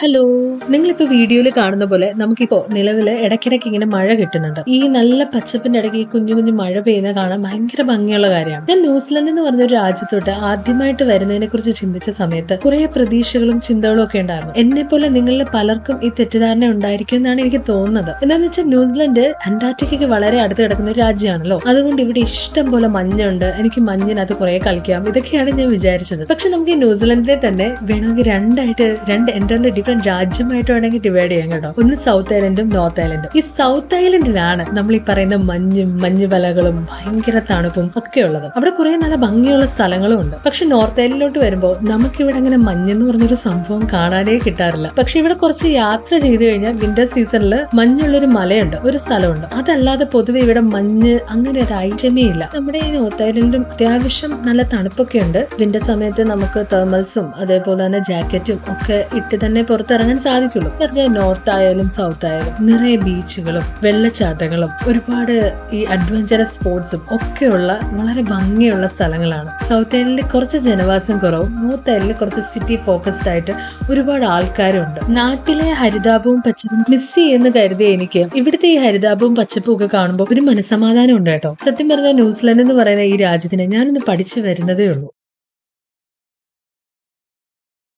Hello, നിങ്ങളിപ്പോ വീഡിയോയിൽ കാണുന്ന പോലെ നമുക്കിപ്പോ നിലവില് ഇടയ്ക്കിടയ്ക്ക് ഇങ്ങനെ മഴ കിട്ടുന്നുണ്ട്. ഈ നല്ല പച്ചപ്പിന്റെ ഇടയ്ക്ക് ഈ കുഞ്ഞു കുഞ്ഞു മഴ പെയ്യുന്ന കാണാൻ ഭയങ്കര ഭംഗിയുള്ള കാര്യമാണ്. ഞാൻ ന്യൂസിലൻഡ് എന്ന് പറഞ്ഞൊരു രാജ്യത്തോട്ട് ആദ്യമായിട്ട് വരുന്നതിനെ കുറിച്ച് ചിന്തിച്ച സമയത്ത് കുറെ പ്രതീക്ഷകളും ചിന്തകളും ഒക്കെ ഉണ്ടായിരുന്നു. എന്നെ പോലെ നിങ്ങളിൽ പലർക്കും ഈ തെറ്റിദ്ധാരണ ഉണ്ടായിരിക്കും എന്നാണ് എനിക്ക് തോന്നുന്നത്. എന്താണെന്ന് വെച്ചാൽ ന്യൂസിലൻഡ് അന്റാർട്ടിക്കയ്ക്ക് വളരെ അടുത്ത് കിടക്കുന്ന ഒരു രാജ്യമാണല്ലോ. അതുകൊണ്ട് ഇവിടെ ഇഷ്ടം പോലെ മഞ്ഞുണ്ട്. എനിക്ക് മഞ്ഞിനകത്ത് കുറെ കളിക്കാം, ഇതൊക്കെയാണ് ഞാൻ വിചാരിച്ചത്. പക്ഷെ നമുക്ക് ഈ ന്യൂസിലൻഡിനെ തന്നെ വേണമെങ്കിൽ രണ്ട് എൻറ്റയർലി ഡിഫറെന്റ് രാജ്യമായിട്ട് വേണമെങ്കിൽ ഡിവൈഡ് ചെയ്യാൻ കേട്ടോ. ഒന്ന് സൗത്ത് ഐലൻഡും നോർത്ത് ഐലൻഡും. ഈ സൗത്ത് ഐലൻഡിലാണ് നമ്മൾ ഈ പറയുന്ന മഞ്ഞുമലകളും ഭയങ്കര തണുപ്പും ഒക്കെ ഉള്ളത്. അവിടെ കുറെ നല്ല ഭംഗിയുള്ള സ്ഥലങ്ങളും ഉണ്ട്. പക്ഷെ നോർത്ത് ഐലൻഡിലോട്ട് വരുമ്പോൾ നമുക്കിവിടെ അങ്ങനെ മഞ്ഞെന്ന് പറഞ്ഞൊരു സംഭവം കാണാനേ കിട്ടാറില്ല. പക്ഷെ ഇവിടെ കുറച്ച് യാത്ര ചെയ്തു കഴിഞ്ഞാൽ വിന്റർ സീസണിൽ മഞ്ഞുള്ളൊരു മലയുണ്ട്, ഒരു സ്ഥലമുണ്ട്. അതല്ലാതെ പൊതുവെ ഇവിടെ മഞ്ഞ് അങ്ങനെ ഒരു ഐറ്റമേ ഇല്ല. നമ്മുടെ ഈ നോർത്ത് ഐലൻഡിലും അത്യാവശ്യം നല്ല തണുപ്പൊക്കെ ഉണ്ട്. വിന്റർ സമയത്ത് നമുക്ക് തെർമൽസും അതേപോലെ തന്നെ ജാക്കറ്റും ഒക്കെ ഇട്ട് തന്നെ പുറത്തിറങ്ങാൻ സാധിക്കുള്ളൂ. പറഞ്ഞാൽ നോർത്ത് ആയാലും സൗത്ത് ആയാലും നിറയെ ബീച്ചുകളും വെള്ളച്ചാട്ടങ്ങളും ഒരുപാട് ഈ അഡ്വഞ്ചറസ് സ്പോർട്സും ഒക്കെയുള്ള വളരെ ഭംഗിയുള്ള സ്ഥലങ്ങളാണ്. സൗത്ത് ഐലൻഡിൽ കുറച്ച് ജനവാസം കുറവും, നോർത്ത് ഐലൻഡിൽ കുറച്ച് സിറ്റി ഫോക്കസ്ഡ് ആയിട്ട് ഒരുപാട് ആൾക്കാരും ഉണ്ട്. നാട്ടിലെ ഹരിതാപവും പച്ചപ്പും മിസ് ചെയ്യുന്ന കരുതിയ എനിക്ക് ഇവിടുത്തെ ഈ ഹരിതാപവും പച്ചപ്പും ഒക്കെ കാണുമ്പോൾ ഒരു മനസ്സമാധാനം ഉണ്ട് കേട്ടോ. സത്യം പറഞ്ഞാൽ ന്യൂസിലൻഡ് എന്ന് പറയുന്ന ഈ രാജ്യത്തിനെ ഞാനൊന്ന് പഠിച്ചു വരുന്നതേ ഉള്ളൂ.